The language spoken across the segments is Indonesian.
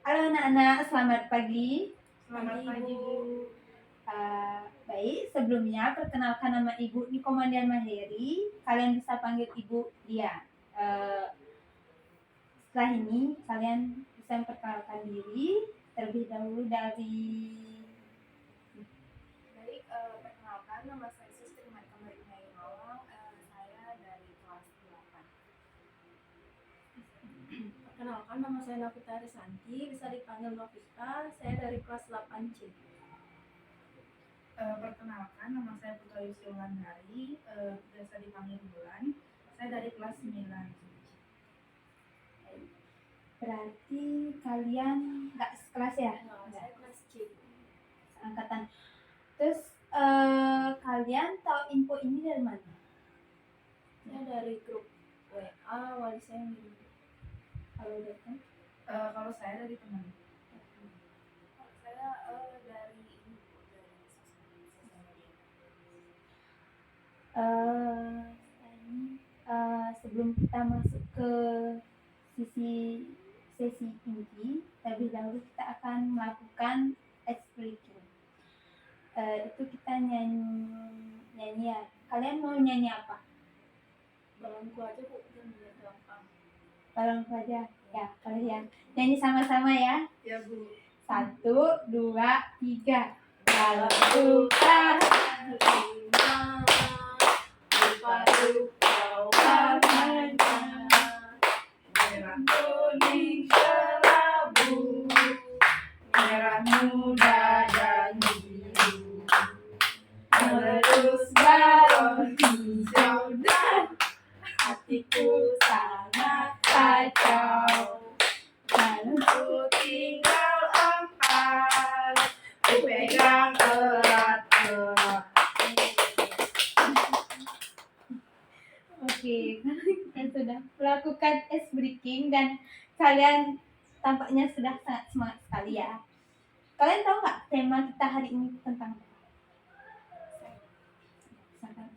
Halo anak-anak, selamat pagi. Selamat pagi, Bu. Baik, sebelumnya perkenalkan nama Ibu Nikomandian Maheri. Kalian bisa panggil Ibu Dia. Setelah ini kalian bisa memperkenalkan diri terlebih dahulu dari. Baik, perkenalkan nama saya Sustri Marika Marina Irong. Saya dari kelas 8. Perkenalkan nama saya Novita Risanti, bisa dipanggil Novita. Saya dari kelas 8C. Perkenalkan nama saya Putra Yusri Wulandari, biasa dipanggil Bulan. Saya dari kelas 9. Berarti kalian nggak sekelas ya? Saya kelas C. Angkatan. Terus kalian tahu info ini dari mana? Saya dari grup WA, wali saya ngirim. Kalau saya dari teman. Saya dari sosial media. Sebelum kita masuk ke sesi inti, terlebih dahulu kita akan melakukan ice breaking. Itu kita nyanyi ya. Kalian mau nyanyi apa? Balonku aja, Bu, biar gampang. Balonku aja. Ya, kalian nyanyi sama-sama ya. Ya, Bu. 1, 2, 3. Balonku kan merah kuning kelabu, merah muda dan biru, meledus balon hijau dan hatiku sangat kacau. Balonku tinggal 4, ku pegang erat-erat. Oke, kita sudah melakukan ice breaking dan kalian tampaknya sudah sangat semangat sekali ya. Kalian tahu nggak tema kita hari ini tentang apa? Tentang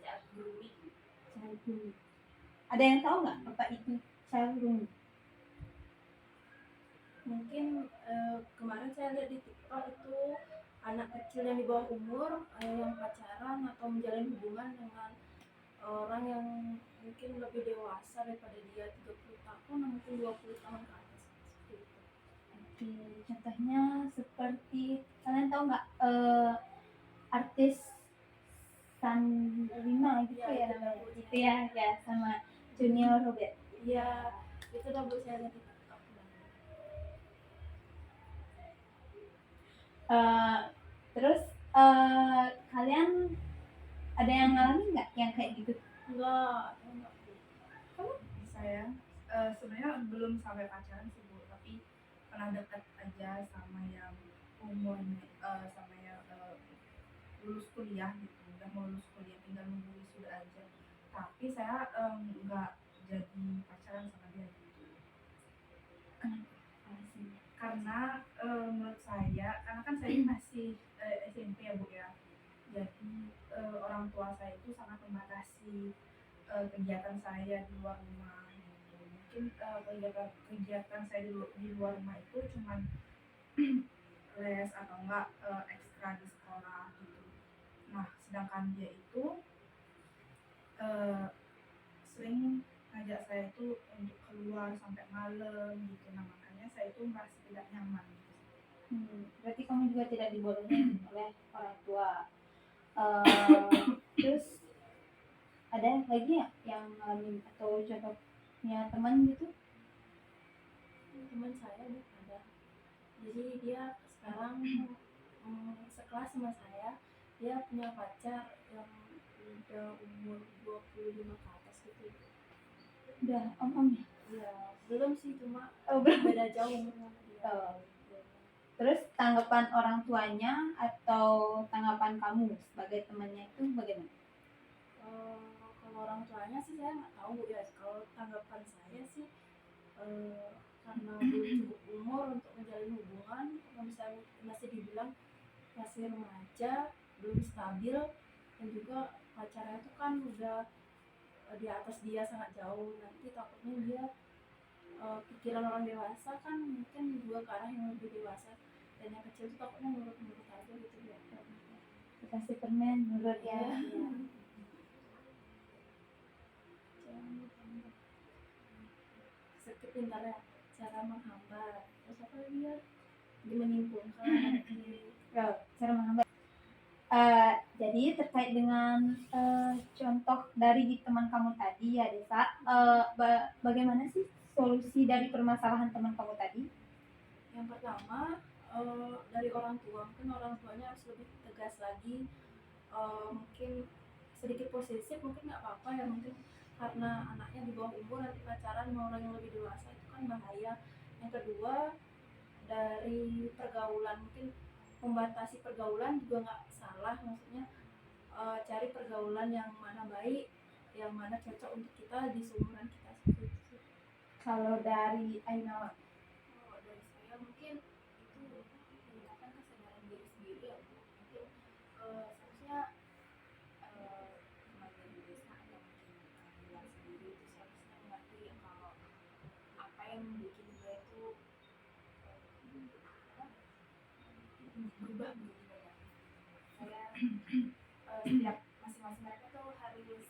cat grooming. Ada yang tahu nggak apa itu child grooming? Mungkin kemarin saya lihat di TikTok itu anak kecil yang di bawah umur yang pacaran atau menjalin hubungan dengan orang yang mungkin lebih dewasa daripada dia, 30 tahun atau mungkin 20 tahun ke atas, seperti itu. Oke, contohnya seperti kalian tahu nggak artis Sandrina gitu ya namanya, itu ya sama Junior Robert. Iya, itu udah Bu saya lihat di TikTok. Terus kalian ada yang ngalamin nggak yang kayak gitu? Enggak. Kamu? Saya sebenarnya belum sampai pacaran sih, Bu, tapi pernah dekat aja sama yang umurnya sama yang lulus kuliah gitu, udah mau lulus kuliah tinggal nunggu wisuda aja, tapi saya nggak jadi pacaran sama dia gitu. Karena menurut saya, karena kan saya masih SMP ya, Bu, ya, jadi orang tua saya itu sangat membatasi kegiatan saya di luar rumah gitu. Mungkin kegiatan saya di luar rumah itu cuman les atau enggak ekstra di sekolah gitu. Nah, sedangkan dia itu sering ngajak saya itu untuk keluar sampai malam gitu. Nah, makanya saya itu merasa tidak nyaman gitu. Berarti kamu juga tidak dibolehin oleh orang tua. Terus ada lagi ya yang ngalamin atau contohnya teman gitu? Teman saya ada, jadi dia sekarang sekelas sama saya, dia punya pacar yang udah umur 25 ke atas gitu. Udah om ya? Ya, belum sih, cuma belum. beda jauh umurnya dia. Terus tanggapan orang tuanya atau tanggapan kamu sebagai temannya itu bagaimana? Kalau orang tuanya sih saya nggak tahu ya. Kalau tanggapan saya sih karena belum cukup umur untuk menjalin hubungan, misalnya masih dibilang masih remaja, belum stabil, dan juga pacarnya itu kan udah di atas dia sangat jauh, nanti takutnya dia pikiran orang dewasa kan mungkin juga ke arah yang lebih dewasa, dan yang kecil tuh takutnya nurut-nurut aja gitu ya. Dikasih permen nurut ya. Iya. Sedikit pintar ya, cara menghambat, terus apa lagi ya, menyimpulkan anak kecil. Cara menghambat. Jadi terkait dengan contoh dari teman kamu tadi ya Desa, bagaimana sih solusi dari permasalahan teman kamu tadi? Yang pertama, dari orang tua, mungkin orang tuanya harus lebih tegas lagi. Mungkin sedikit posesif mungkin nggak apa-apa ya, mungkin karena anaknya di bawah umur nanti pacaran sama orang yang lebih dewasa itu kan bahaya. Yang kedua, dari pergaulan, mungkin membatasi pergaulan juga nggak salah, maksudnya cari pergaulan yang mana baik, yang mana cocok untuk kita di seumuran kita seperti itu. Kalau dari Aina, Kalau dari saya mungkin itu meningkatkan kesadaran diri sendiri ya Bu. Mungkin seharusnya teman dari desa atau mungkin lingkungan sendiri itu seharusnya mengerti ya kalau apa yang bikin dia itu berubah menjadi negatif. Saya setiap masing-masing mereka tuh harus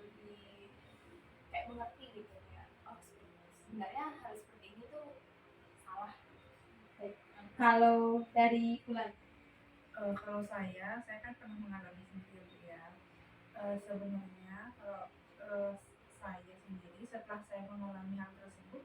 lebih kayak mengerti gitu ya. Oh sebenarnya hal seperti ini tuh salah. kalau dari Bulan, Kalau saya kan pernah mengalami sendiri ya. Sebenarnya kalau saya sendiri setelah saya mengalami hal tersebut,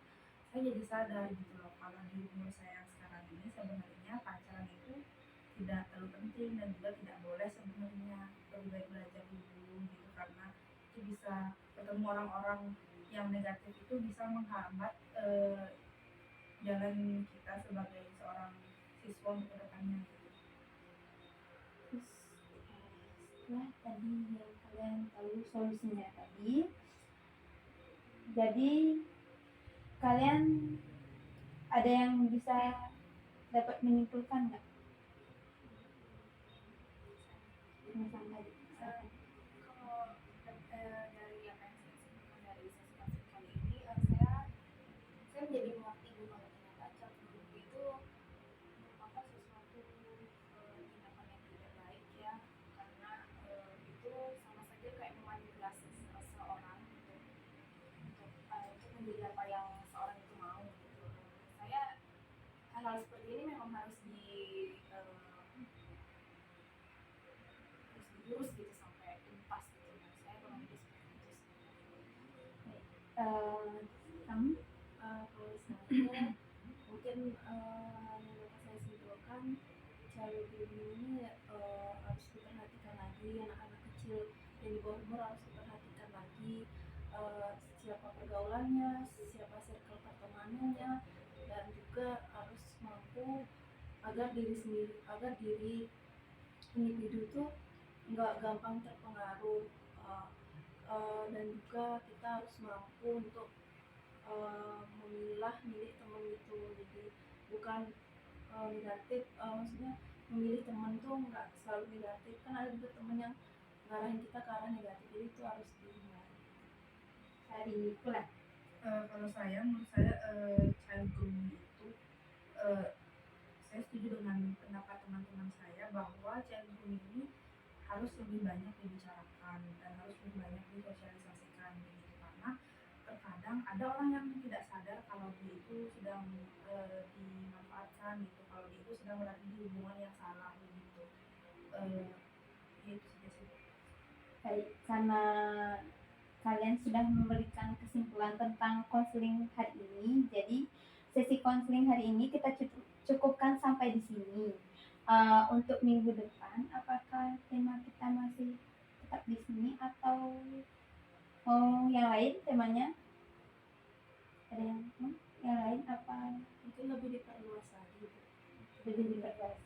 saya jadi sadar gitu loh kalau di umur saya yang sekarang ini sebenarnya pacaran itu tidak terlalu penting dan juga tidak boleh sebenarnya. Lebih baik belajar dulu gitu, karena itu bisa ketemu orang-orang yang negatif, itu bisa menghambat jalan kita sebagai seorang siswa untuk kedepannya gitu. terus setelah tadi yang kalian tahu solusinya tadi, jadi kalian ada yang bisa dapat menyimpulkan nggak? Sama tadi. Kalau dari apa yang saya sebutkan dari sesi kasus kali ini, saya menjadi mengerti bahwa ternyata cat buruk itu merupakan sesuatu tindakan yang tidak baik ya, karena itu sama saja kayak memanipulasi seseorang untuk menjadi apa yang seorang itu mau gitu. Saya hal-hal seperti ini memang harus dilurus gitu sampai tuntas gitu. Nah, saya kurang lebih seperti itu sih. Kamu Kalau saya mungkin yang dapat saya simpulkan, child grooming ini harus diperhatikan lagi, anak-anak kecil yang di bawah umur harus diperhatikan lagi, siapa pergaulannya, siapa circle pertemanannya, dan juga harus mampu agar diri individu tuh nggak gampang terpengaruh, dan juga kita harus mampu untuk memilah milih teman itu. Jadi bukan negatif, maksudnya memilih teman tuh nggak selalu negatif, kan ada juga teman yang ngarahin kita ke arah negatif, jadi itu harus dihindari. dari Bulan. Kalau saya, menurut saya child grooming itu saya setuju dengan pendapat teman-teman saya bahwa child grooming ini harus lebih banyak dibicarakan dan harus lebih banyak disosialisasikan gitu, karena terkadang ada orang yang tidak sadar kalau dia itu sedang dimanfaatkan gitu, kalau dia itu sedang berada di hubungan yang salah gitu. Itu saja sih. Baik, karena kalian sudah memberikan kesimpulan tentang konseling hari ini, jadi sesi konseling hari ini kita cukupkan sampai di sini. Untuk minggu depan, apakah tema kita masih tetap di sini atau mau yang lain temanya? Ada yang lain apa? Mungkin lebih diperluas lagi. Lebih diperluas.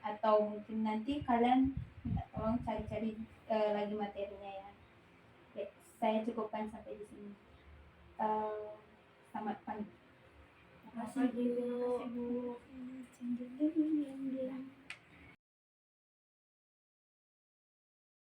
Atau mungkin nanti kalian minta tolong cari-cari lagi materinya ya. Baik, saya cukupkan sampai di sini. Selamat pagi. Terima kasih Bu.